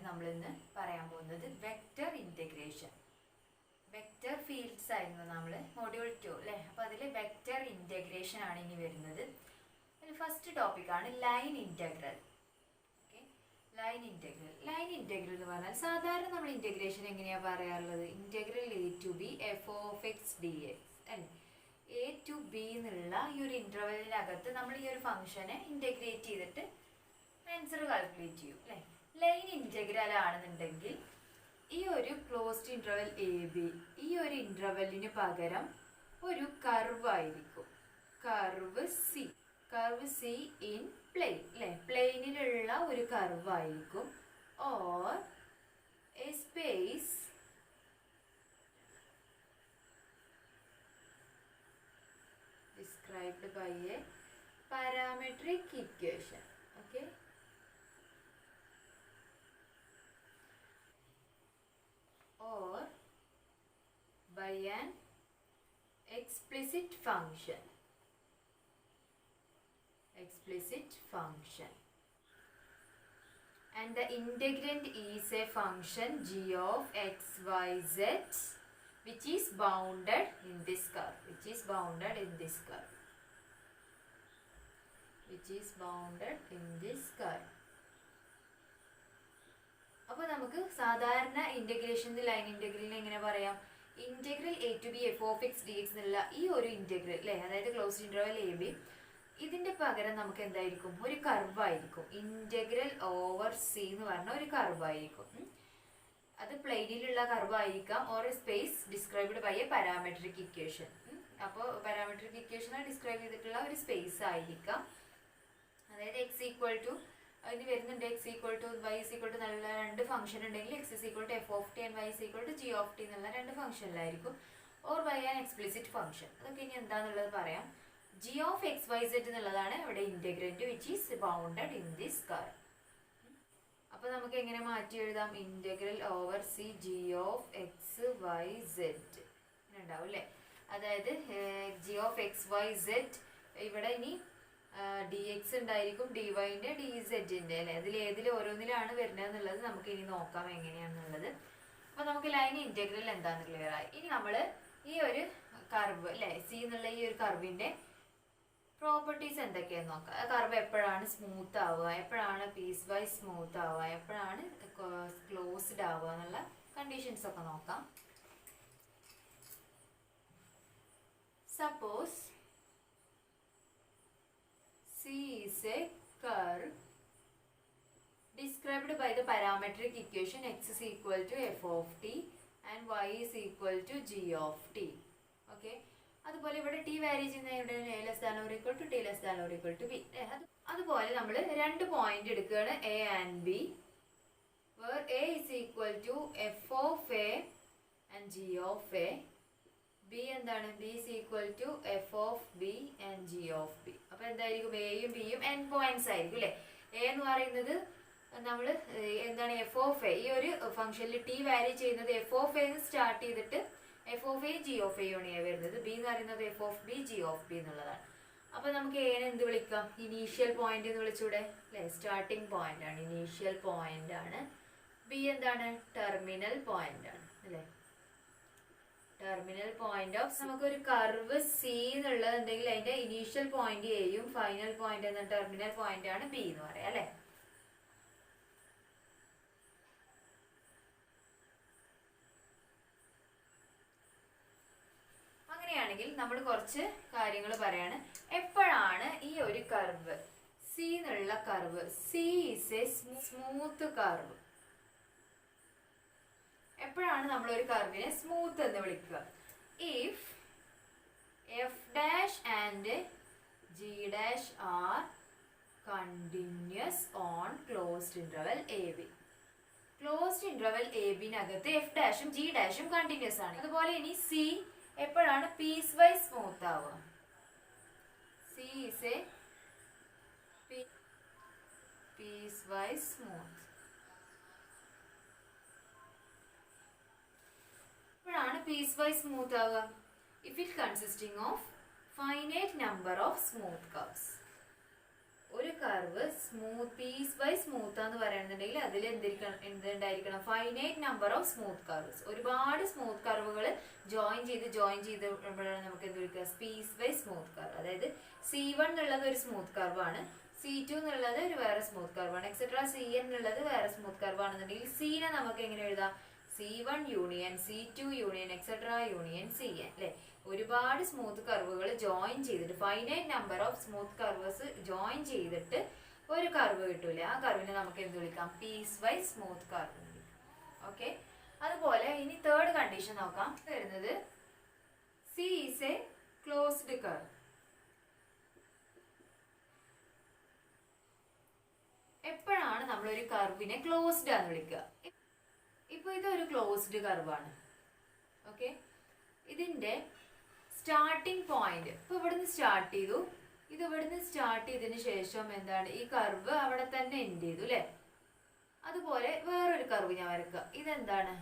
നമ്മൾ ഇന്ന് പറയാൻ പോകുന്നത് വെക്റ്റർ ഇൻ്റഗ്രേഷൻ. വെക്റ്റർ ഫീൽഡ്സ് ആയിരുന്നു നമ്മൾ മൊഡ്യൂൾ 2 അല്ലേ. അപ്പോൾ അതിൽ വെക്റ്റർ ഇൻ്റഗ്രേഷൻ ആണ് ഇനി വരുന്നത്. അതിൽ ഫസ്റ്റ് ടോപ്പിക്കാണ് line integral. Okay, line integral. Line integral എന്ന് പറഞ്ഞാൽ സാധാരണ നമ്മൾ ഇൻ്റഗ്രേഷൻ എങ്ങനെയാണ് പറയാറുള്ളത്? Integral a to b f(x) dx അല്ലേ. a to b എന്നുള്ള ഈ ഒരു ഇൻ്റർവെല്ലിനകത്ത് നമ്മൾ ഈ ഒരു ഫംഗ്ഷനെ ഇൻ്റഗ്രേറ്റ് ചെയ്തിട്ട് ആൻസർ കാൽക്കുലേറ്റ് ചെയ്യും അല്ലേ. ലൈൻ ഇൻ്റഗ്രൽ ആണെന്നുണ്ടെങ്കിൽ ഈ ഒരു ക്ലോസ്ഡ് ഇൻ്റർവെൽ എ ബി, ഈ ഒരു ഇൻ്റർവെല്ലിന് പകരം ഒരു കർവ് ആയിരിക്കും, കർവ് സി ഇൻ പ്ലെയിൻ അല്ലേ. പ്ലെയിനിലുള്ള ഒരു കർവ് ആയിരിക്കും. Or A space described by a parametric equation. Okay, or by an explicit function. And the integrand is a function g of x, y, z which is bounded in this curve. അപ്പോൾ നമുക്ക് സാധാരണ ഇൻ്റഗ്രേഷനിൽ line ഇൻ്റഗ്രലിനെ എങ്ങനെ പറയാം? Integral a to b f(x) dx എന്നുള്ള ഈ ഒരു integral അല്ലേ, അതായത് ക്ലോസ്ഡ് ഇൻ്റർവെൽ എ ബി, ഇതിൻ്റെ പകരം നമുക്ക് എന്തായിരിക്കും? ഒരു കർവ് ആയിരിക്കും. ഇൻ്റഗ്രൽ ഓവർ സി എന്ന് പറഞ്ഞ ഒരു കർവ് ആയിരിക്കും. അത് പ്ലെയിനിലുള്ള കർവ് ആയിരിക്കാം. Or space described by a parametric equation. അപ്പോൾ പാരാമെട്രിക് ഇക്വേഷനെ ഡിസ്ക്രൈബ് ചെയ്തിട്ടുള്ള ഒരു സ്പേസ് ആയിരിക്കാം. അതായത് എക്സ് ഈക്വൽ ടു അതിന് വരുന്നുണ്ട് x equal to y is equal to എന്നുള്ള രണ്ട് ഫംഗ്ഷൻ ഉണ്ടെങ്കിൽ x is equal to F of T and Y is equal to G of T എന്നുള്ള രണ്ട് ഫംഗ്ഷനിലായിരിക്കും. Or by an explicit function. അതൊക്കെ ഇനി എന്താണെന്നുള്ളത് പറയാം. G of X Y z എന്നുള്ളതാണ് ഇവിടെ integrand which is bounded in this curve. അപ്പോൾ നമുക്ക് എങ്ങനെ മാറ്റി എഴുതാം? Integral over C G of X Y z ഉണ്ടാവും അല്ലേ. അതായത് G of X Y Z ഇവിടെ ഇനി ഡി എക്സ് ഉണ്ടായിരിക്കും, ഡി വൈൻ്റെ ഡി സെഡിൻ്റെ അല്ലേ. അതിൽ ഓരോന്നിലാണ് വരുന്നത് എന്നുള്ളത് നമുക്ക് ഇനി നോക്കാം എങ്ങനെയാണെന്നുള്ളത്. അപ്പോൾ നമുക്ക് ലൈൻ ഇൻ്റഗ്രൽ എന്താണെന്ന് ക്ലിയർ ആയി. ഇനി നമ്മൾ ഈ ഒരു കർവ് അല്ലേ, സി എന്നുള്ള ഈ ഒരു കർവിൻ്റെ പ്രോപ്പർട്ടീസ് എന്തൊക്കെയാണെന്ന് നോക്കാം. കർവ് എപ്പോഴാണ് സ്മൂത്ത് ആവുക, എപ്പോഴാണ് പീസ് വൈസ് സ്മൂത്ത് ആവുക, എപ്പോഴാണ് ക്ലോസ്ഡ് ആവുക എന്നുള്ള കണ്ടീഷൻസ് ഒക്കെ നോക്കാം. Suppose C is a curve described by the parametric equation x is equal to f of t and y is equal to g of t. Okay, അതുപോലെ ഇവിടെ t വാരി ചെയ്യുന്നതിവിടെ a less than or equal to t less than or equal to b. അതുപോലെ നമ്മൾ രണ്ട് point എടുക്കുകയാണ് a and b, where a is equal to f of a and g of a. B എന്താണ്? B is equal to f of b and g of b. അപ്പോൾ എന്തായിരിക്കും? എയും ബിയും N points ആയിരിക്കും അല്ലേ. എ എന്ന് പറയുന്നത് നമ്മൾ എന്താണ്? F of A. ഈ ഒരു ഫംഗ്ഷനിൽ ടി വാരി ചെയ്യുന്നത് എഫ് ഓഫ് എന്ന് സ്റ്റാർട്ട് ചെയ്തിട്ട് F of A G of A ആണ് വരുന്നത്. ബി എന്ന് പറയുന്നത് F of B G of B എന്നുള്ളതാണ്. അപ്പോൾ നമുക്ക് എനെ എന്ത് വിളിക്കാം? ഇനീഷ്യൽ പോയിന്റ് എന്ന് വിളിച്ചൂടെ അല്ലേ. സ്റ്റാർട്ടിങ് പോയിന്റ് ആണ്, ഇനീഷ്യൽ പോയിന്റ് ആണ്. ബി എന്താണ്? ടെർമിനൽ പോയിന്റ് ആണ് അല്ലേ. ടെർമിനൽ പോയിന്റ് ഓഫ് നമുക്കൊരു കർവ് സി എന്നുള്ളതുണ്ടെങ്കിൽ അതിന്റെ ഇനീഷ്യൽ പോയിന്റ് എയും ഫൈനൽ പോയിന്റ് എന്ന ടെർമിനൽ പോയിന്റ് ആണ് ബി എന്ന് പറയാം അല്ലെ. അങ്ങനെയാണെങ്കിൽ നമ്മൾ കുറച്ച് കാര്യങ്ങൾ പറയാണ്. എപ്പോഴാണ് ഈ ഒരു കർവ് സി എന്നുള്ള curve, C is a smooth curve, എപ്പോഴാണ് നമ്മൾ ഒരു കർവിനെ സ്മൂത്ത് എന്ന് വിളിക്കുക? If f dash and g dash are continuous on closed interval a b. Closed interval a ബിനകത്ത് എഫ് ഡാഷും ജി ഡാഷും കണ്ടിന്യൂസ് ആണ്. അതുപോലെ ഇനി സി എപ്പോഴാണ് പീസ് വൈസ് സ്മൂത്ത് ആവുക? C is a piecewise smooth. എപ്പോഴാണ് പീസ് വൈസ് സ്മൂത്ത് ആവുക? If it consisting of finite number of smooth curves. ഒരു കർവ് പീസ് ബൈ സ്മൂത്ത് എന്ന് പറയുന്നുണ്ടെങ്കിൽ അതിൽ എന്തുണ്ടായിരിക്കണം, finite number of smooth curves. ഒരുപാട് സ്മൂത്ത് കർവുകൾ ജോയിൻ ചെയ്തപ്പോഴാണ് നമുക്ക് എന്ത് വിളിക്കുക, പീസ് ബൈ സ്മൂത്ത് കർവ്. അതായത് C1 എന്നുള്ളത് ഒരു സ്മൂത്ത് കർവാണ്, C2 എന്നുള്ളത് ഒരു വേറെ സ്മൂത്ത് കർവാണ്, എക്സെട്ര CN എന്നുള്ളത് വേറെ സ്മൂത്ത് കർവ് ആണെന്നുണ്ടെങ്കിൽ സീനെ നമുക്ക് എങ്ങനെ എഴുതാം, C1 union C2 union etcetera union CN അല്ലെ. ഒരുപാട് സ്മൂത്ത് കർവുകൾ ജോയിൻ ചെയ്തിട്ട്, finite number of smooth curves join ചെയ്തിട്ട് ഒരു കർവ് കിട്ടൂല. ആ കർവിനെ നമുക്ക് എന്ത് വിളിക്കാം, piece by smooth curve. Okay, അതുപോലെ ഇനി തേർഡ് കണ്ടീഷൻ നോക്കാം. വരുന്നത് C is a closed curve. എപ്പോഴാണ് നമ്മൾ ഒരു കർവിനെ ക്ലോസ്ഡ് ആണെന്ന് വിളിക്കുക? ഇപ്പൊ ഇതൊരു ക്ലോസ്ഡ് കർവാണ്. ഓക്കെ, ഇതിന്റെ സ്റ്റാർട്ടിംഗ് പോയിന്റ് ഇപ്പൊ ഇവിടുന്ന് സ്റ്റാർട്ട് ചെയ്തു, ഇത് ഇവിടുന്ന് സ്റ്റാർട്ട് ചെയ്തതിന് ശേഷം എന്താണ്, ഈ കർവ് അവിടെ തന്നെ എൻഡ് ചെയ്തു അല്ലെ. അതുപോലെ വേറൊരു കർവ് ഞാൻ വരക്കുക. ഇതെന്താണ്,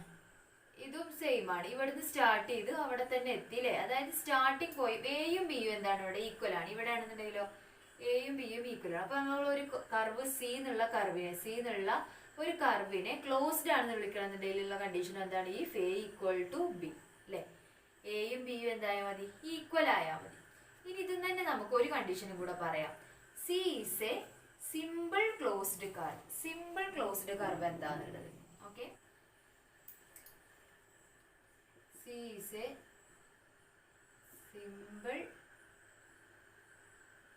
ഇതും സെയിം ആണ്, ഇവിടുന്ന് സ്റ്റാർട്ട് ചെയ്ത് അവിടെ തന്നെ എത്തി അല്ലെ. അതായത് സ്റ്റാർട്ടിംഗ് പോയിന്റ് എയും ബിയും എന്താണ് ഇവിടെ ഈക്വൽ ആണ്. ഇവിടെ ആണെന്നുണ്ടെങ്കിലോ എയും ബിയും ഈക്വൽ ആണ്. അപ്പൊ നമ്മൾ ഒരു കർവ് സി എന്നുള്ള ഒരു കർവിനെ ക്ലോസ്ഡ് ആണെന്ന് വിളിക്കണമെന്നുണ്ടെങ്കിലുള്ള കണ്ടീഷൻ എന്താണ്, ഈ എ ഈക്വൽ ടു ബി അല്ലെ. എയും ബിയും എന്തായാൽ മതി, ഈക്വൽ ആയാൽ മതി. ഇനി ഇതിൽ തന്നെ നമുക്ക് ഒരു കണ്ടീഷനും കൂടെ പറയാം. C is a simple closed curve. Simple closed curve എന്താന്നുള്ളത്, okay, C is a simple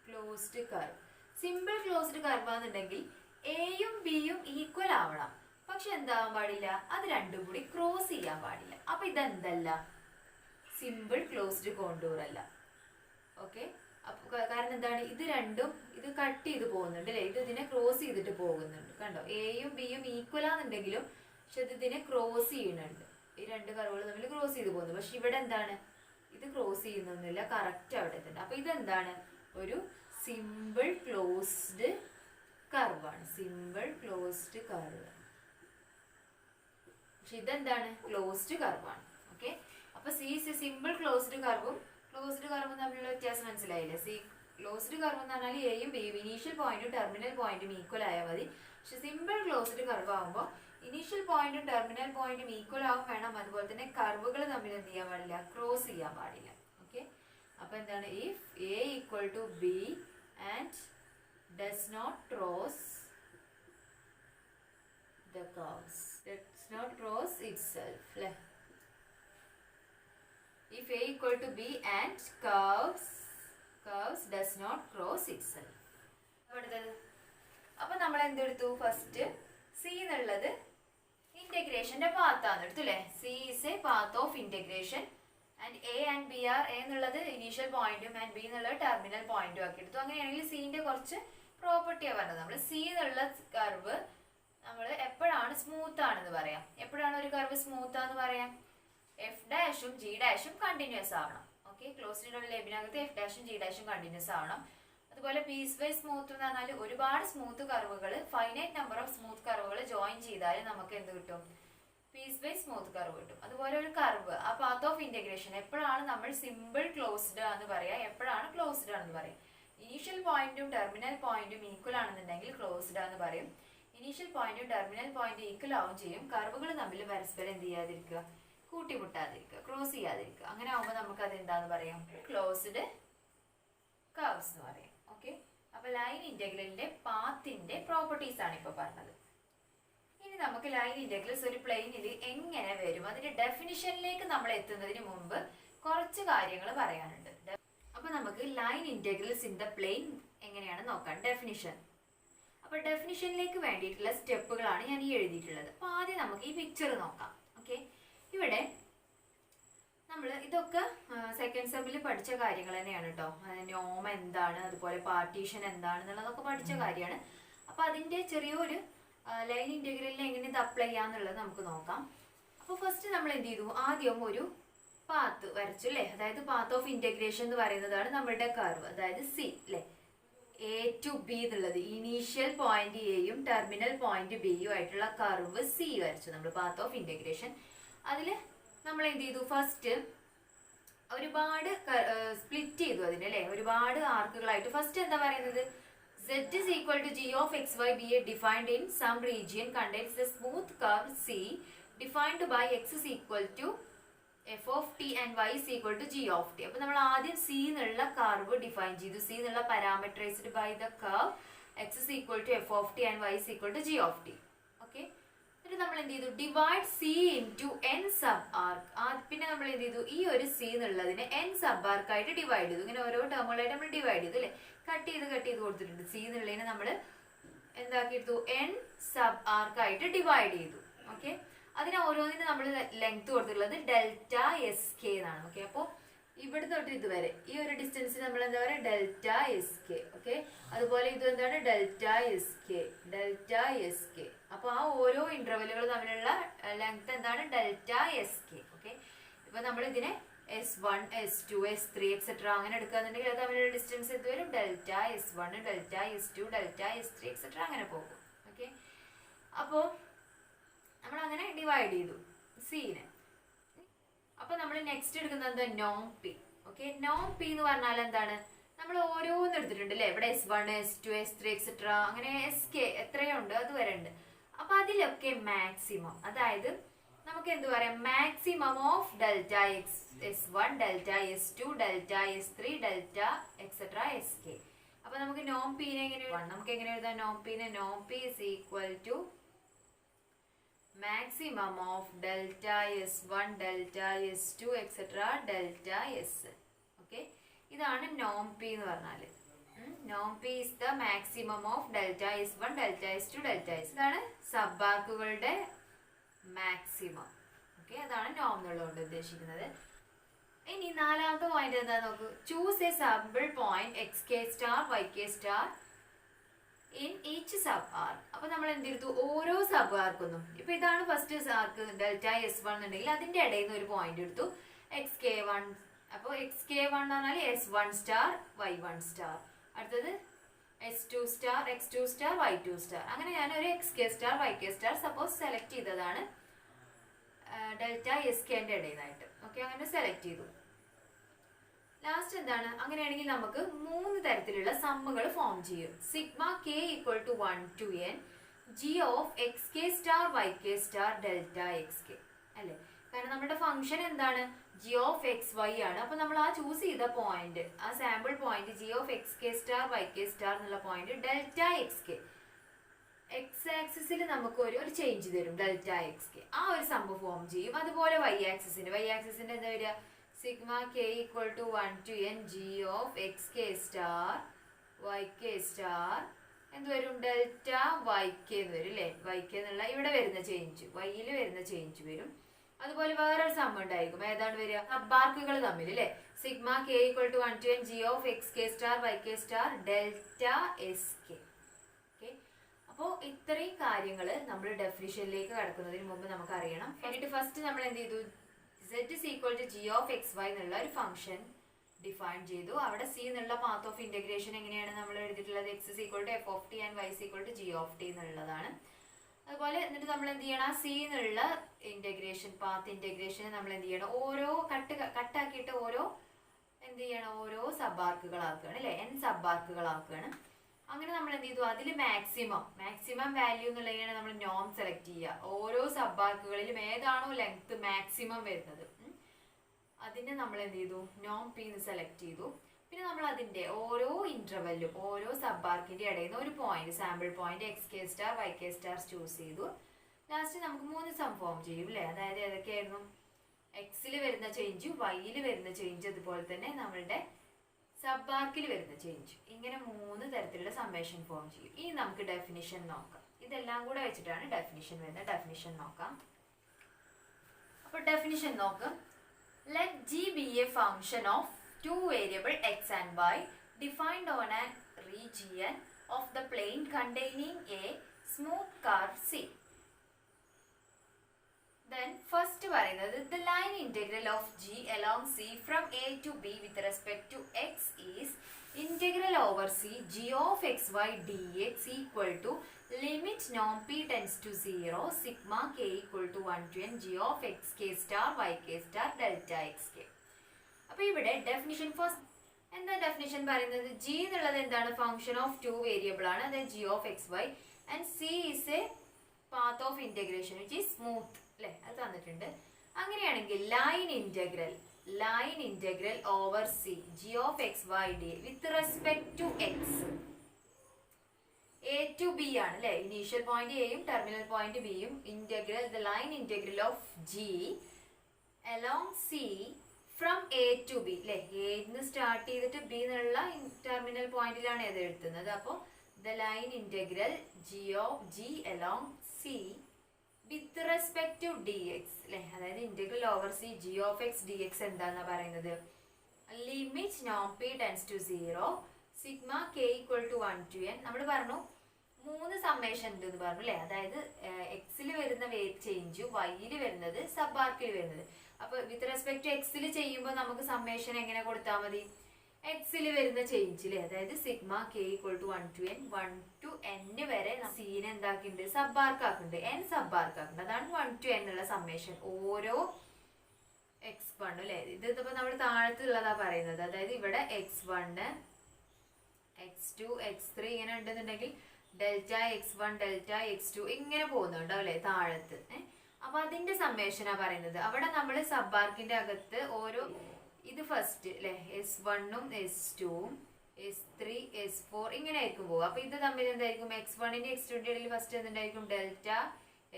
closed curve. Simple closed curve ആണെന്നുണ്ടെങ്കിൽ എയും ബിയും ഈക്വൽ ആവണം. പക്ഷെ എന്താവാൻ പാടില്ല, അത് രണ്ടും കൂടി ക്രോസ് ചെയ്യാൻ പാടില്ല. അപ്പൊ ഇതെന്തല്ല, സിമ്പിൾ ക്ലോസ്ഡ് കോണ്ടൂർ അല്ല. ഓക്കെ, അപ്പൊ കാരണം എന്താണ്, ഇത് രണ്ടും ഇത് കട്ട് ചെയ്ത് പോകുന്നുണ്ട് അല്ലെ, ഇത് ഇതിനെ ക്രോസ് ചെയ്തിട്ട് പോകുന്നുണ്ട്. കണ്ടോ, എയും ബിയും ഈക്വൽ ആണെന്നുണ്ടെങ്കിലും പക്ഷെ ഇത് ഇതിനെ ക്രോസ് ചെയ്യുന്നുണ്ട്. ഈ രണ്ട് കർവുകൾ തമ്മിൽ ക്രോസ് ചെയ്ത് പോകുന്നു. പക്ഷെ ഇവിടെ എന്താണ്, ഇത് ക്രോസ് ചെയ്യുന്നൊന്നുമില്ല, കറക്റ്റ് അവിടെ എത്തുന്നുണ്ട്. അപ്പൊ ഇതെന്താണ്, ഒരു സിമ്പിൾ ക്ലോസ്ഡ് കർവാണ്. Simple closed curve. പക്ഷെ ഇതെന്താണ്, ക്ലോസ്ഡ് കർവാണ്. ഓക്കെ, അപ്പൊ C is a simple closed കർവും ക്ലോസ്ഡ് കർവും തമ്മിലുള്ള വ്യത്യാസം മനസ്സിലായില്ലേ. സി ക്ലോസ്ഡ് കർവ് എന്ന് പറഞ്ഞാൽ എയും ബിയും ഇനീഷ്യൽ പോയിന്റും ടെർമിനൽ പോയിന്റും ഈക്വൽ ആയാൽ മതി. പക്ഷെ സിമ്പിൾ ക്ലോസ്ഡ് കർവ് ആകുമ്പോൾ ഇനീഷ്യൽ പോയിന്റും ടെർമിനൽ പോയിന്റും ഈക്വൽ ആവും വേണം. അതുപോലെ തന്നെ കർവുകൾ തമ്മിൽ എന്ത് ചെയ്യാൻ പാടില്ല, ക്രോസ് ചെയ്യാൻ പാടില്ല. ഓക്കെ, അപ്പൊ എന്താണ്, if A equal to B and does not cross the curves, does not cross itself. If a equal to b and curves does not cross itself. അപ്പൊ നമ്മൾ എന്തെടുത്തു, ഫസ്റ്റ് സി എന്നുള്ളത് ഇന്റഗ്രേഷന്റെ പാത്താണ് എടുത്തു അല്ലെ. C is a path of integration and A and B are, A എന്നുള്ളത് initial പോയിന്റും and B എന്നുള്ളത് ടെർമിനൽ പോയിന്റും ആക്കി എടുത്തു. അങ്ങനെയാണെങ്കിൽ സിന്റെ കുറച്ച് പ്രോപ്പർട്ടിയാണ് പറഞ്ഞത്. നമ്മൾ സി എന്നുള്ള കർവ് നമ്മൾ എപ്പോഴാണ് സ്മൂത്ത് ആണെന്ന് പറയാം, എപ്പോഴാണ് ഒരു കർവ് സ്മൂത്ത് ആണെന്ന് പറയാം, എഫ് ഡാഷും ജി ഡാഷും കണ്ടിന്യൂസ് ആവണം. ഓക്കെ, ക്ലോസ്ഡ് ഇന്റർവെൽ എബിനകത്ത് എഫ് ഡാഷും ജി ഡാഷും കണ്ടിന്യൂസ് ആവണം. അതുപോലെ പീസ് ബൈ സ്മൂത്ത് എന്ന് പറഞ്ഞാൽ ഒരുപാട് സ്മൂത്ത് കർവുകൾ, ഫൈനൈറ്റ് നമ്പർ ഓഫ് സ്മൂത്ത് കർവുകൾ ജോയിൻ ചെയ്താൽ നമുക്ക് എന്ത് കിട്ടും, പീസ് ബൈ സ്മൂത്ത് കർവ് കിട്ടും. അതുപോലെ ഒരു കർവ്, ആ പാത്ത് ഓഫ് ഇന്റഗ്രേഷൻ എപ്പോഴാണ് നമ്മൾ സിമ്പിൾ ക്ലോസ്ഡ് എന്ന് പറയാം, എപ്പോഴാണ് ക്ലോസ്ഡ് ആണെന്ന് പറയാം. ഇനീഷ്യൽ പോയിന്റും ടെർമിനൽ പോയിന്റും ഈക്വൽ ആണെന്നുണ്ടെങ്കിൽ ക്ലോസ്ഡ് എന്ന് പറയും. ഇനീഷ്യൽ പോയിന്റും ടെർമിനൽ പോയിന്റും ഈക്വൽ ആവും ചെയ്യും. കർവുകൾ തമ്മിൽ പരസ്പരം എന്ത് ചെയ്യാതിരിക്കുക, കൂട്ടിമുട്ടാതിരിക്കുക, ക്രോസ് ചെയ്യാതിരിക്കുക. അങ്ങനെ ആവുമ്പോൾ നമുക്ക് അത് എന്താന്ന് പറയാം, ക്ലോസ്ഡ് കർവ്സ് എന്ന് പറയാം. ഓക്കെ, അപ്പൊ ലൈൻ ഇന്റഗ്രലിന്റെ പാത്തിന്റെ പ്രോപ്പർട്ടീസ് ആണ് ഇപ്പൊ പറഞ്ഞത്. ഇനി നമുക്ക് ലൈൻ ഇന്റഗ്രൽസ് ഒരു പ്ലെയിനിൽ എങ്ങനെ വരും, അതിന്റെ ഡെഫിനിഷനിലേക്ക് നമ്മൾ എത്തുന്നതിന് മുമ്പ് കുറച്ച് കാര്യങ്ങൾ പറയാനുണ്ട്. അപ്പൊ നമുക്ക് line integrals in the plain എങ്ങനെയാണ് നോക്കാം, ഡെഫിനിഷൻ. അപ്പൊ ഡെഫിനിഷനിലേക്ക് വേണ്ടിയിട്ടുള്ള സ്റ്റെപ്പുകളാണ് ഞാൻ ഈ എഴുതിയിട്ടുള്ളത്. അപ്പൊ ആദ്യം നമുക്ക് ഈ പിക്ചർ നോക്കാം. ഓക്കെ, ഇവിടെ നമ്മൾ ഇതൊക്കെ സെക്കൻഡ് സെമ്മിൽ പഠിച്ച കാര്യങ്ങൾ തന്നെയാണ് കേട്ടോ. നോം എന്താണ്, അതുപോലെ പാർട്ടീഷൻ എന്താണ് എന്നുള്ളതൊക്കെ പഠിച്ച കാര്യമാണ്. അപ്പൊ അതിന്റെ ചെറിയൊരു ലൈൻ ഇന്റഗ്രലിനെ എങ്ങനെ ഇത് അപ്ലൈ ചെയ്യാന്നുള്ളത് നമുക്ക് നോക്കാം. അപ്പൊ ഫസ്റ്റ് നമ്മൾ എന്ത് ചെയ്തു, ആദ്യം ഒരു പാത്ത് വരച്ചു അല്ലേ. അതായത് പാത്ത് ഓഫ് ഇന്റഗ്രേഷൻ എന്ന് പറയുന്നതാണ് നമ്മളുടെ കർവ്, അതായത് സി അല്ലെ. എ ടു ബി എന്നുള്ളത് ഇനീഷ്യൽ പോയിന്റ് എയും ടെർമിനൽ പോയിന്റ് ബിയും ആയിട്ടുള്ള കർവ് സി വരച്ചു നമ്മൾ, പാത്ത് ഓഫ് ഇന്റഗ്രേഷൻ. അതിൽ നമ്മൾ എന്ത് ചെയ്തു, ഫസ്റ്റ് ഒരുപാട് സ്പ്ലിറ്റ് ചെയ്തു അതിനെ അല്ലെ, ഒരുപാട് ആർക്കുകളായിട്ട്. ഫസ്റ്റ് എന്താ പറയുന്നത്, Z is equal to g of xy be a defined in some region contains the smooth curve C defined by x is equal to f of t and y is equal to g of t. അപ്പോൾ നമ്മൾ ആദ്യം C എന്നുള്ള curve define ചെയ്തു. C എന്നുള്ള parameterized by the curve x is equal to f of t and y is equal to g of t. Okay, എന്നിട്ട് നമ്മൾ എന്ത് ചെയ്തു? Divide C into n sub arc. പിന്നെ നമ്മൾ എന്ത് ചെയ്തു? ഈ ഒരു C എന്നുള്ളതിനെ n സബ് ആർക്ക് ആയിട്ട് ഡിവൈഡ് ചെയ്തു. ഇങ്ങനെ ഓരോ ടേമുകളായിട്ട് നമ്മൾ ഡിവൈഡ് ചെയ്തു അല്ലേ? കട്ട് ചെയ്ത് കൊടുത്തിട്ടുണ്ട്. C എന്നുള്ളതിനെ നമ്മൾ എന്താക്കി എടുത്തു? n സബ് ആർക്ക് ആയിട്ട് ഡിവൈഡ് ചെയ്തു. ഓക്കെ, അതിന് ഓരോന്നിന് നമ്മൾ ലെങ്ത് കൊടുത്തിട്ടുള്ളത് ഡെൽറ്റ എസ് കെ എന്നാണ്. ഓക്കെ, അപ്പോൾ ഇവിടെ തൊട്ട് ഇതുവരെ ഈ ഒരു ഡിസ്റ്റൻസ് നമ്മൾ എന്താ പറയുക? Delta S K. ഓക്കെ, അതുപോലെ ഇത് എന്താണ്? Delta S K, delta S K. അപ്പോൾ ആ ഓരോ ഇന്റർവെല്ലുകൾ തമ്മിലുള്ള ലെങ്ത് എന്താണ്? Delta S K. ഓക്കെ, ഇപ്പൊ നമ്മൾ ഇതിനെ S1, S2, S3 എക്സെട്ര അങ്ങനെ എടുക്കുകയാണെന്നുണ്ടെങ്കിൽ അത് തമ്മിലുള്ള ഡിസ്റ്റൻസ് എന്ത് വരും? Delta S1, delta S2, delta S3 etcetera അങ്ങനെ പോകും. ഓക്കെ, അപ്പോൾ നമ്മൾ അങ്ങനെ ഡിവൈഡ് ചെയ്തു സീനെ. അപ്പൊ നമ്മൾ നെക്സ്റ്റ് എടുക്കുന്നത് എന്താ? നോം പി. ഓക്കെ, നോം പി എന്ന് പറഞ്ഞാൽ എന്താണ്? നമ്മൾ ഓരോന്നും എടുത്തിട്ടുണ്ട് അല്ലേ? ഇവിടെ S1, S2, S3 എക്സെട്ര അങ്ങനെ SK എത്രയോ ഉണ്ട്, അത് വരെ ഉണ്ട്. അപ്പൊ അതിലൊക്കെ മാക്സിമം, അതായത് നമുക്ക് എന്ത് പറയാം? Maximum of delta S1, delta S2, delta S3, delta etcetera SK. അപ്പൊ നമുക്ക് നോം പിനെ എങ്ങനെ നമുക്ക് എങ്ങനെ എഴുതാം? നോം പിനെ നോം P is equal to maximum of delta S1, delta S2, etc. delta S. Okay, ഇതാണ് നോം പി എന്ന് പറഞ്ഞാൽ. നോം P is the maximum of delta S1, delta S2, delta S. ഇതാണ് സബ് ആർക്കുകളുടെ മാക്സിമം. ഓക്കെ, അതാണ് നോം എന്നുള്ളതുകൊണ്ട് ഉദ്ദേശിക്കുന്നത്. ഇനി നാലാമത്തെ പോയിന്റ് എന്താ നോക്കൂ. Choose a sample point X K star Y K star in each sub arc. അപ്പൊ നമ്മൾ എന്ത് ചെയ്തു? ഓരോ സബ് ആർക്കൊന്നും, ഇപ്പൊ ഇതാണ് ഫസ്റ്റ് ആർക്ക് ഡെൽറ്റ S1 എന്നുണ്ടെങ്കിൽ അതിന്റെ ഇടയിൽ നിന്ന് ഒരു പോയിന്റ് എടുത്തു xk1. അപ്പോൾ xk1 എന്ന് പറഞ്ഞാൽ S1 സ്റ്റാർ y1 സ്റ്റാർ, അടുത്തത് S2 star x2 star y2 star. അങ്ങനെ ഞാൻ ഒരു xk star yk star suppose select ചെയ്തതാണ് ഡെൽറ്റ SKന്റെ ഇടയിൽ നിന്നായിട്ട്. ഓക്കെ, അങ്ങനെ സെലക്ട് ചെയ്തു. ലാസ്റ്റ് എന്താണ്? അങ്ങനെയാണെങ്കിൽ നമുക്ക് മൂന്ന് തരത്തിലുള്ള സമ്മുകൾ ഫോം ചെയ്യും. Sigma k equal to 1 to n g of X K star Y K star delta X K അല്ലേ? കാരണം നമ്മുടെ ഫംഗ്ഷൻ എന്താണ്? g ഓഫ് എക്സ് വൈ ആണ്. അപ്പൊ നമ്മൾ ആ ചൂസ് ചെയ്ത പോയിന്റ്, ആ sample point g of X K star Y K star എന്നുള്ള point delta X k. X ആക്സിസിൽ നമുക്ക് ഒരു ചേഞ്ച് തരും ഡെൽറ്റ എക്സ് കെ. ആ ഒരു സമ്മ് ഫോം ചെയ്യും. അതുപോലെ വൈ ആക്സിസിന്റെ എന്താ വരിക? Sigma k equal to 1 to n g of X K star Y K star എന്ത് വരും? ഡെൽറ്റ വൈ കെ എന്ന് വരും അല്ലേ? വൈ കെ എന്നുള്ള ഇവിടെ വരുന്ന ചേഞ്ച്, വൈയിൽ വരുന്ന ചേഞ്ച് വരും. അതുപോലെ വേറൊരു സമ്മ് ഉണ്ടായിരിക്കും. ഏതാണ് വരിക? സബ്ബാർക്കുകൾ തമ്മിൽ അല്ലേ? Sigma k equal to 1 to n g of X K star Y K star delta S K. Okay, അപ്പോൾ ഇത്രയും കാര്യങ്ങൾ നമ്മൾ ഡെഫിനിഷനിലേക്ക് കടക്കുന്നതിന് മുമ്പ് നമുക്ക് അറിയണം. എന്നിട്ട് ഫസ്റ്റ് നമ്മൾ എന്ത് ചെയ്തു? z is equal to g of xy എന്നുള്ള ഒരു ഫംഗ്ഷൻ ഡിഫൈൻ ചെയ്തു. അവിടെ c എന്നുള്ള പാത്ത് ഓഫ് ഇന്റഗ്രേഷൻ എങ്ങനെയാണ് നമ്മൾ എഴുതിയിട്ടുള്ളത്? x is equal to f of t and y is equal to g of t എന്നുള്ളതാണ്. അതുപോലെ എന്നിട്ട് നമ്മൾ എന്ത് ചെയ്യണം? c എന്നുള്ള ഇന്റഗ്രേഷൻ, പാത്ത് ഇന്റഗ്രേഷനെ നമ്മൾ എന്ത് ചെയ്യണം? ഓരോ കട്ടാക്കിയിട്ട് ഓരോ എന്ത് ചെയ്യണം? ഓരോ സബ് ആർക്കുകളാക്കുകയാണ് അല്ലേ? n സബ് ആർക്കുകളാക്കുകയാണ്. അങ്ങനെ നമ്മൾ എന്ത് ചെയ്തു? അതിൽ മാക്സിമം വാല്യൂ എന്നുള്ളതിനാണ് നമ്മൾ നോം സെലക്ട് ചെയ്യുക. ഓരോ സബ് ആർക്കുകളിലും ഏതാണോ ലെങ്ത് മാക്സിമം വരുന്നത് അതിനെ നമ്മൾ എന്ത് ചെയ്തു? നോം പി എന്ന് സെലക്ട് ചെയ്തു. പിന്നെ നമ്മൾ അതിന്റെ ഓരോ ഇന്റർവെല്ലും ഓരോ സബ് ആർക്കിന്റെ ഇടയിൽ നിന്ന് ഒരു point, sample point X K star Y K star choose ചെയ്തു. ലാസ്റ്റ് നമുക്ക് മൂന്ന് സം ഫോം ചെയ്യും അല്ലേ? അതായത് ഏതൊക്കെയായിരുന്നു? എക്സിൽ വരുന്ന ചേഞ്ച്, വൈയിൽ വരുന്ന ചേഞ്ച്, അതുപോലെ തന്നെ നമ്മളുടെ സബ് ആർക്കിൽ വരുന്ന ചേഞ്ച്. ഇങ്ങനെ മൂന്ന് തരത്തിലുള്ള സമ്മേഷൻ ഫോം ചെയ്യും. ഇനി നമുക്ക് ഡെഫിനിഷൻ നോക്കാം. ഇതെല്ലാം കൂടെ വെച്ചിട്ടാണ് ഡെഫിനിഷൻ വരുന്നത്. ഡെഫിനിഷൻ നോക്കാം. അപ്പോൾ ഡെഫിനിഷൻ നോക്കാം. Let g be a function of two variable x and y defined on a region of the plane containing a smooth curve C. Then first പറയുന്നത് the line integral of g along C from a to b with respect to x is integral over C g of xy dx equal to limit norm p tends to 0 sigma k equal to 1 to n g of x k star y k star delta x k. അപ്പോൾ ഇവിടെ definition first എന്താ definition പറയുന്നത്? G എന്നുള്ളത് എന്താണ്? Function of two variable ആണ്, അതായത് G of X Y, and C is a path of integration which is smooth അല്ലെ, അത് തന്നിട്ടുണ്ട്. അങ്ങനെയാണെങ്കിൽ line integral over C G of X Y D with respect to X, A to B ആണ് അല്ലെ, initial point എയും terminal point ബിയും. Integral the line integral of G along C from A to B അല്ലെ, എന്ന് start ചെയ്തിട്ട് B എന്നുള്ള terminal പോയിന്റിലാണ് ഇത് എഴുതുന്നത്. അപ്പോൾ the line integral g along C with respect to d x അല്ലെ, അതായത് integral over C G of X D x എന്താണെന്നാ പറയുന്നത്? ലിമിറ്റ് നോൺ P tends to 0 sigma K equal to 1 to n. നമ്മൾ പറഞ്ഞു 3 സമ്മേഷൻ ഉണ്ട് എന്ന് പറഞ്ഞു അല്ലെ, അതായത് എക്സിൽ വരുന്ന വേവ് ചേഞ്ച്, വൈയിൽ വരുന്നത്, സബ് ആർക്കിൽ വരുന്നത്. അപ്പൊ വിത്ത് റെസ്പെക്ട് ടു എക്സിൽ ചെയ്യുമ്പോൾ നമുക്ക് സമ്മേഷൻ എങ്ങനെ കൊടുത്താൽ മതി? എക്സിൽ വരുന്ന ചേഞ്ചില്, അതായത് sigma K equal to 1 to n, 1 to n വരെ സീനെ എന്താക്കിണ്ട്? സബ് ആർക്ക് ആക്കുന്നുണ്ട്, n സബ് ആർക്ക് ആക്കുന്നുണ്ട്. അതാണ് 1 to n ഉള്ള സമ്മേഷൻ ഓരോ x1 അല്ലെ. ഇതിപ്പോ നമ്മൾ താഴത്തുള്ളതാ പറയുന്നത്, അതായത് ഇവിടെ x1 x2 x3 ഇങ്ങനെ ഉണ്ടെന്നുണ്ടെങ്കിൽ ഡെൽറ്റ x1 ഡെൽറ്റ x2 ഇങ്ങനെ പോകുന്നുണ്ടോ അല്ലെ താഴത്ത്. അപ്പൊ അതിന്റെ സമ്മേഷനാ പറയുന്നത്. അവിടെ നമ്മൾ സബ് ആർക്കിന്റെ അകത്ത് ഓരോ, ഇത് ഫസ്റ്റ് അല്ലെ, S1ഉം S2ഉം S3 S4 ഇങ്ങനെ ആയിരിക്കും പോകുക. അപ്പൊ ഇത് തമ്മിൽ എന്തായിരിക്കും? x1ന്റെ x2ന്റെ ഇടയിൽ first എന്തുണ്ടായിരിക്കും? Delta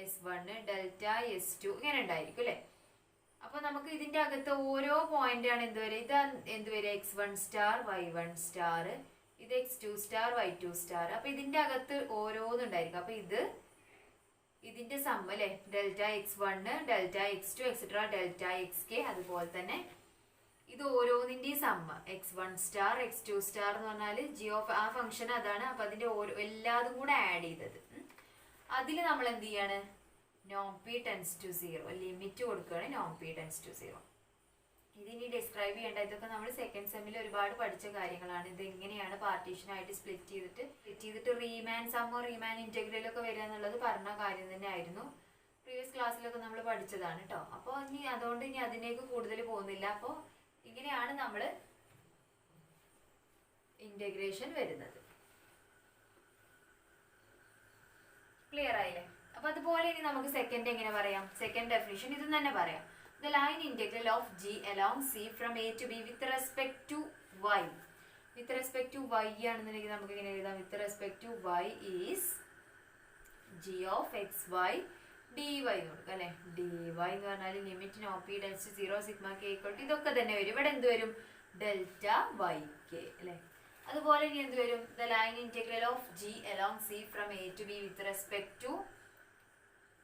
S1 delta S2 ഇങ്ങനെ ഉണ്ടായിരിക്കും അല്ലെ. അപ്പൊ നമുക്ക് ഇതിന്റെ അകത്ത് ഓരോ പോയിന്റ് ആണ് എന്തുവരെ, ഇത് എന്തുവരെ? x1 സ്റ്റാർ y1 സ്റ്റാർ, ഇത് x2 സ്റ്റാർ y2 സ്റ്റാർ. അപ്പൊ ഇതിന്റെ അകത്ത് ഓരോന്നുണ്ടായിരിക്കും. അപ്പൊ ഇതിന്റെ സമ്മ അല്ലെ, delta x1 delta x2 etcetera delta xk. അതുപോലെ തന്നെ ഇത് ഓരോന്നിന്റെയും സമ്മ x1 സ്റ്റാർ x2 സ്റ്റാർ എന്ന് പറഞ്ഞാൽ ജി ഓഫ് ആ ഫംഗ്ഷൻ അതാണ്. അപ്പൊ അതിന്റെ ഓരോ എല്ലാതും കൂടെ ആഡ് ചെയ്തത്. അതിൽ നമ്മൾ എന്ത് ചെയ്യാണ്? നോൺ പി ടെൻസ് ടു 0 ലിമിറ്റ് കൊടുക്കുകയാണ്, നോൺ പി ടെൻസ് ടു 0. ഇതിനി ഡിസ്ക്രൈബ് ചെയ്യേണ്ട, ഇതൊക്കെ നമ്മൾ സെക്കൻഡ് സെമ്മിൽ ഒരുപാട് പഠിച്ച കാര്യങ്ങളാണ്. ഇത് എങ്ങനെയാണ് പാർട്ടീഷൻ ആയിട്ട് സ്പ്ലിറ്റ് ചെയ്തിട്ട് റീമാൻ സമ്മോ റീമാൻ ഇന്റഗ്രൽ ഒക്കെ വരിക എന്നുള്ളത് പറഞ്ഞ കാര്യം തന്നെ ആയിരുന്നു. പ്രീവിയസ് ക്ലാസ്സിലൊക്കെ നമ്മൾ പഠിച്ചതാണ് കേട്ടോ. അപ്പോൾ അതുകൊണ്ട് ഇനി അതിലേക്ക് കൂടുതൽ പോകുന്നില്ല. അപ്പോൾ ഇങ്ങനെയാണ് നമ്മൾ ഇന്റഗ്രേഷൻ വരുന്നത്. ക്ലിയർ ആയില്ലേ? അപ്പൊ അതുപോലെ ഇനി നമുക്ക് സെക്കൻഡ് എങ്ങനെ പറയാം? സെക്കൻഡ് ഡെഫിനിഷൻ ഇത് തന്നെ പറയാം. The line integral of g along c from a to b with respect to y. With respect to y ആണെന്നുണ്ടെങ്കിൽ നമുക്ക് എങ്ങനെ എഴുതാം? With respect to y is g of x y dy എന്ന് കൊടുക്കാം അല്ലെ. dy എന്ന് പറഞ്ഞാൽ ലിമിറ്റ് നോൺ P tends to 0 sigma k equal to ഇതൊക്കെ തന്നെ വരും. ഇവിടെ എന്ത് വരും? ഡെൽറ്റ yk അല്ലെ. അതുപോലെ ഇനി എന്ത് വരും? The line integral of g along c from a to b with respect to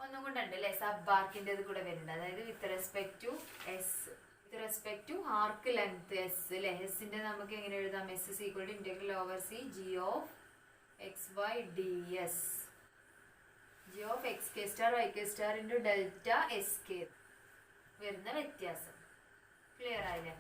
ഒന്നും കൂടെ ഉണ്ട് അല്ലെ, സബ് ആർക്കിന്റെ കൂടെ വരുന്നുണ്ട്. അതായത് with respect to S, with respect to arc length S അല്ലെ. എസിന്റെ നമുക്ക് എങ്ങനെ എഴുതാം? S is equal to integral over C G of X Y D S, G of X K star Y K star into delta S K വരുന്ന വ്യത്യാസം. Clear ആയില്ലേ?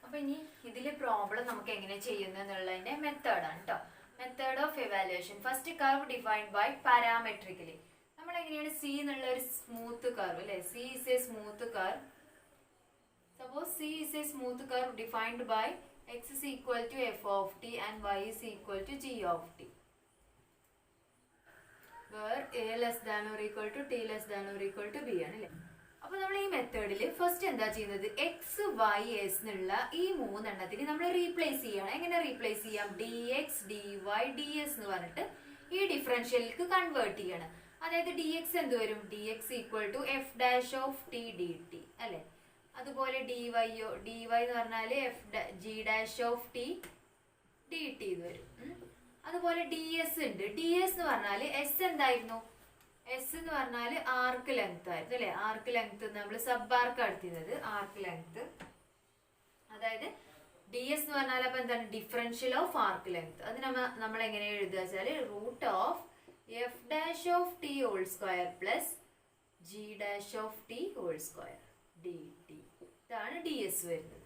അപ്പൊ ഇനി ഇതില് പ്രോബ്ലം നമുക്ക് എങ്ങനെ ചെയ്യുന്നു എന്നുള്ളതിന്റെ മെത്തേഡാണ് കേട്ടോ. Method of evaluation. First curve defined by parametrically. നമ്മൾ എങ്ങനെയാണ് സി എന്നുള്ള ഒരു സ്മൂത്ത് കർവ് അല്ലെ, C is a smooth curve. Suppose C is a smooth curve defined by x is equal to F of T and Y is equal to G of t, where a less than or equal to t less than or equal to B ആണ് അല്ലെ. അപ്പൊ നമ്മൾ ഈ മെത്തേഡിൽ first എന്താ ചെയ്യുന്നത്? X Y S എന്നുള്ള ഈ മൂന്നെണ്ണത്തിന് നമ്മൾ റീപ്ലേസ് ചെയ്യണം. എങ്ങനെ റീപ്ലേസ് ചെയ്യാം? D X D Y D S എന്ന് പറഞ്ഞിട്ട് ഈ ഡിഫറൻഷ്യലിലേക്ക് കൺവേർട്ട് ചെയ്യണം. അതായത് ഡി എക്സ് എന്ത് വരും? D X equal to F dash of T D T അല്ലെ. അതുപോലെ ഡി വൈയോ, ഡി വൈ എന്ന് പറഞ്ഞാൽ F G dash of T D T ഇത് വരും. അതുപോലെ ഡി എസ് ഉണ്ട്. ഡി എസ് എന്ന് പറഞ്ഞാൽ എസ് എന്തായിരുന്നു? എസ് എന്ന് പറഞ്ഞാൽ ആർക്ക് ലെങ്ത് ആയിരുന്നു അല്ലെ. ആർക്ക് ലെങ്ത് നമ്മൾ സബ് ആർക്ക് എടുത്തിരുന്നത് ആർക്ക് ലെങ്ത്. അതായത് ഡി എസ് എന്ന് പറഞ്ഞാൽ അപ്പൊ എന്താണ്? Differential of arc length. അത് നമ്മൾ എങ്ങനെ എഴുതുക വെച്ചാൽ root of F dash of T whole square plus G dash of T whole square D T. ഇതാണ് ഡി എസ് വരുന്നത്.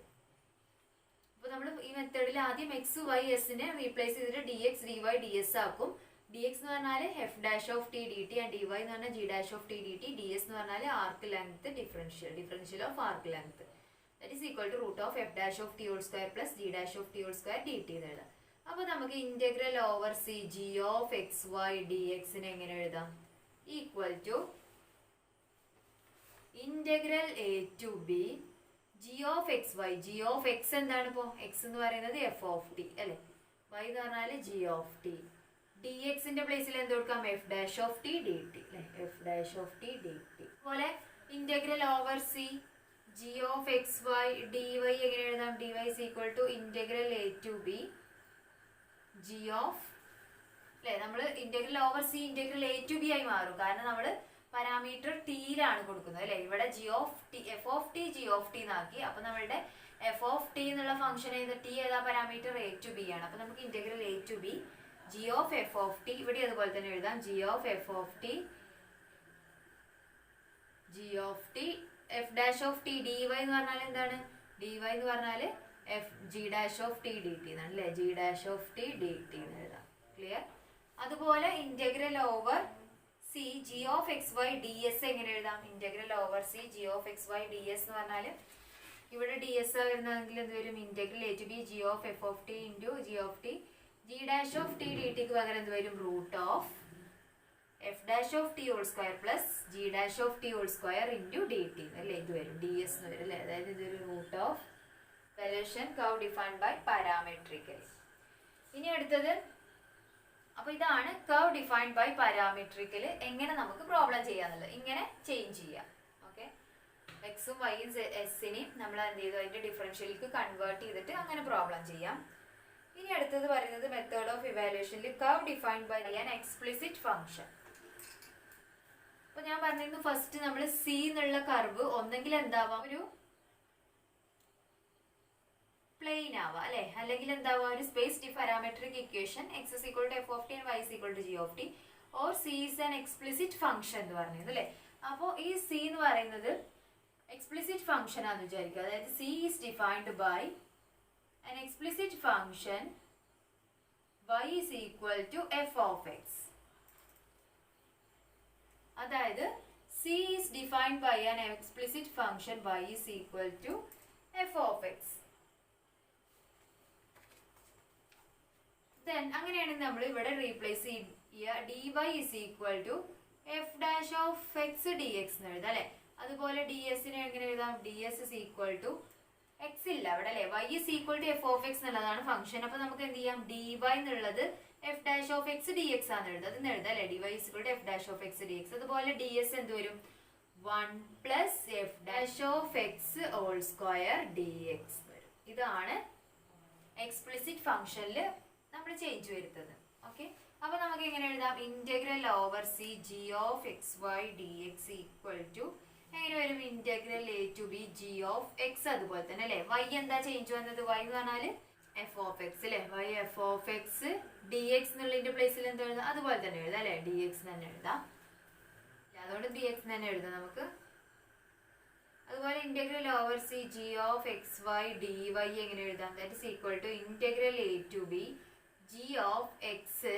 അപ്പൊ നമ്മൾ ഈ മെത്തേഡിൽ ആദ്യം എക്സ് വൈ എസിനെ റീപ്ലേസ് ചെയ്തിട്ട് D X D Y D S ആക്കും. ഡി എക്സ് എന്ന് പറഞ്ഞാൽ F dash of T D T and d Y എന്ന് പറഞ്ഞാൽ g dash of T D t. D S എന്ന് പറഞ്ഞാൽ arc length differential of arc length. That is equal to root of F dash of T whole square plus G dash of T whole square D T എന്ന് എഴുതാം. അപ്പോൾ നമുക്ക് integral over C G of X Y d എക്സിനെ എങ്ങനെ എഴുതാം? Equal to integral A to B G of X y. G of X എന്താണ് ഇപ്പോൾ? X എന്ന് പറയുന്നത് എഫ് ഓഫ് ടി അല്ലേ, വൈ എന്ന് പറഞ്ഞാൽ ജി ഓഫ് ടി. ഡി എക്സിന്റെ പ്ലേസിൽ എന്ത് കൊടുക്കാം? F dash of T D T അല്ലെ, F dash of T D t. അതുപോലെ integral over C G of X Y D Y എങ്ങനെ എഴുതാം? D Y is equal to integral A to B G of അല്ലെ, നമ്മൾ integral over C integral A to b ആയി മാറും, കാരണം നമ്മൾ parameter ടിയിലാണ് കൊടുക്കുന്നത് അല്ലെ. ഇവിടെ g of T f of T G of t എന്നാക്കി. അപ്പൊ നമ്മളുടെ എഫ് ഓഫ് ടി എന്നുള്ള ഫംഗ്ഷൻ ഏത്? ടി ഏതാ പാരാമീറ്റർ? എ ടു ബി ആണ്. അപ്പൊ നമുക്ക് integral A to B G of F of T, ഇവിടെ അതുപോലെ തന്നെ എഴുതാം, G of F of T G of T F dash of T D Y എന്ന് പറഞ്ഞാൽ എന്താണ്? ഡി വൈ എന്ന് പറഞ്ഞാൽ F G dash of T D T എന്നാണ് അല്ലെ, G dash of T D T എന്ന് എഴുതാം. ക്ലിയർ? അതുപോലെ integral over C G of X Y D S എങ്ങനെ എഴുതാം? Integral over C G of X Y D S എന്ന് പറഞ്ഞാൽ ഇവിടെ ഡി എസ് വരുന്നതെങ്കിൽ എന്ത് വരും? Integral A to B G of F of T into G of T G dash of T D ടിക്ക് പകരം എന്ത് വരും? Root of F dash of T whole square plus G dash of T whole square into D T അല്ലേ, ഇത് വരും D S എന്ന് വരും അല്ലേ. അതായത് ഇതൊരു root of valuation curve defined by parametrically. ഇനി അടുത്തത്, അപ്പൊ ഇതാണ് കർവ് ഡിഫൈൻഡ് ബൈ പാരാമെട്രിക്കൽ. എങ്ങനെ നമുക്ക് പ്രോബ്ലം ചെയ്യാന്നുള്ളത് ഇങ്ങനെ ചേഞ്ച് ചെയ്യാം. ഓക്കെ, എക്സും വൈയും എസിനെയും നമ്മൾ എന്ത് ചെയ്തു? അതിന്റെ ഡിഫറൻഷ്യലിക്ക് കൺവേർട്ട് ചെയ്തിട്ട് അങ്ങനെ പ്രോബ്ലം ചെയ്യാം. ഇനി അടുത്തത് പറയുന്നത് മെത്തേഡ് ഓഫ് ഇവാലുവേഷനിൽ curve defined by an explicit function. അപ്പൊ ഞാൻ പറഞ്ഞിരുന്നു ഫസ്റ്റ് നമ്മൾ സി എന്നുള്ള കർവ് ഒന്നെങ്കിൽ എന്താവാം? ഒരു പ്ലെയിൻ ആവാം അല്ലെ, അല്ലെങ്കിൽ എന്താവാം? ഒരു space parametric equation X is equal to F of T and Y is equal to G of T, or C is an explicit function എന്ന് പറഞ്ഞത് അല്ലെ. അപ്പോൾ ഈ സി എന്ന് പറയുന്നത് എക്സ്പ്ലിസിറ്റ് ഫംഗ്ഷൻ ആണെന്ന് വിചാരിക്കുക. അതായത് C is defined by an explicit function y is equal to f of x. അതായത് c is defined by an explicit function y is equal to f of x. Then അങ്ങനെയാണെങ്കിൽ നമ്മൾ ഇവിടെ replace ചെയ്യുക, dy is equal to f dash of x dx എന്ന് എഴുതാം അല്ലെ. അതുപോലെ ds നെ എങ്ങനെ എഴുതാം? ds is equal to X ഇല്ല അവിടെ അല്ലെ, Y is equal to F of X എന്നുള്ളതാണ് ഫംഗ്ഷൻ. അപ്പൊ നമുക്ക് എന്ത് ചെയ്യാം? ഡി വൈ എന്നുള്ളത് F dash of X D X ആണ് എഴുതുന്നത്. അതെന്ന് എഴുതാം അല്ലെ, D Y is equal to F dash of X D X. അതുപോലെ ഡി എസ് എന്ത് വരും? 1 plus F dash of X whole square D X വരും. ഇതാണ് എക്സ്പ്ലിസിറ്റ് ഫംഗ്ഷനിൽ നമ്മൾ ചേഞ്ച് വരുത്തുന്നത്. ഓക്കെ, അപ്പൊ നമുക്ക് എങ്ങനെ എഴുതാം? Integral over C G of X Y D X equal to എങ്ങനെ വരും? Integral A to B G of X. അതുപോലെ തന്നെ അല്ലെ, വൈ എന്താ ചേഞ്ച് വന്നത്? വൈ എന്ന് പറഞ്ഞാല് എഫ് ഓഫ് എക്സ് അല്ലെ, Y F of X D X എന്നുള്ളതിന്റെ പ്ലേസിൽ എന്താ എഴുതാം? അതുപോലെ തന്നെ എഴുതാം അല്ലെ, ഡി എക്സ് തന്നെ എഴുതാം. അതുകൊണ്ട് ഡി എക്സ് തന്നെ എഴുതാം നമുക്ക്. അതുപോലെ integral over C G of X Y D Y എങ്ങനെ എഴുതാം? That is equal to integral A to B G of X.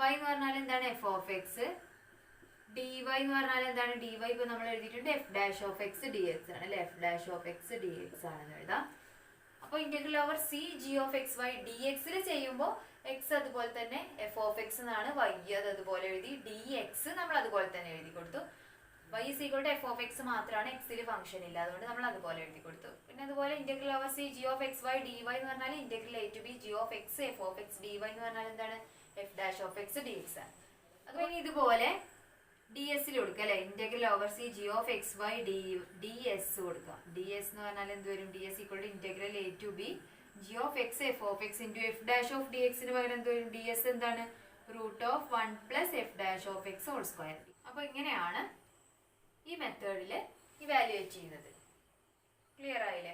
Y എന്ന് പറഞ്ഞാൽ എന്താണ്? F of X. D Y എന്ന് പറഞ്ഞാൽ എന്താണ്? ഡി വൈ ഇപ്പൊ നമ്മൾ എഴുതിയിട്ടുണ്ട് F dash of X D X ആണ് അല്ലെ, F dash of X D X ആണെന്ന് എഴുതാം. അപ്പൊ integral over C G of X Y D എക്സിൽ ചെയ്യുമ്പോൾ എക്സ് അതുപോലെ തന്നെ എഫ് ഓഫ് എക്സ് എന്നാണ്, വൈ അത് അതുപോലെ എഴുതി, ഡി എക്സ് നമ്മൾ അതുപോലെ തന്നെ എഴുതി കൊടുത്തു. Y is equal to F of X മാത്രമാണ്, എക്സിൽ ഫംഗ്ഷൻ ഇല്ല, അതുകൊണ്ട് നമ്മൾ അതുപോലെ എഴുതി കൊടുത്തു. പിന്നെ അതുപോലെ integral over C G of X Y D Y എന്ന് പറഞ്ഞാൽ integral A to B G of X F of X D Y എന്ന് പറഞ്ഞാൽ എന്താണ്? F dash of X D X ആണ്. അതുപോലെ ഇതുപോലെ ഡി എസിൽ കൊടുക്കുക അല്ലെ, integral over C G of X Y D S കൊടുക്കാം. ഡി എസ് എന്ന് പറഞ്ഞാൽ എന്ത് വരും? D S equal to integral A to B G of X F of X into F dash of D എക്സിന് പകരം എന്ത് വരും? ഡി എസ് എന്താണ്? Root of 1 plus F dash of X whole square. അപ്പൊ ഇങ്ങനെയാണ് ഈ മെത്തേഡിൽ ഇവാലുവേറ്റ് ചെയ്യുന്നത്. ക്ലിയർ ആയില്ലേ?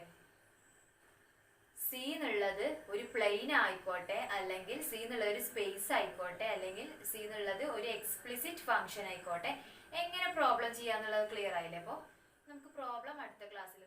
സി എന്നുള്ളത് ഒരു പ്ലെയിൻ ആയിക്കോട്ടെ, അല്ലെങ്കിൽ സി എന്നുള്ളത് ഒരു സ്പേസ് ആയിക്കോട്ടെ, അല്ലെങ്കിൽ സി എന്നുള്ളത് ഒരു എക്സ്പ്ലിസിറ്റ് ഫംഗ്ഷൻ ആയിക്കോട്ടെ, എങ്ങനെ പ്രോബ്ലം ചെയ്യാന്നുള്ളത് ക്ലിയർ ആയില്ലേ? അപ്പോൾ നമുക്ക് പ്രോബ്ലം അടുത്ത ക്ലാസ്സിൽ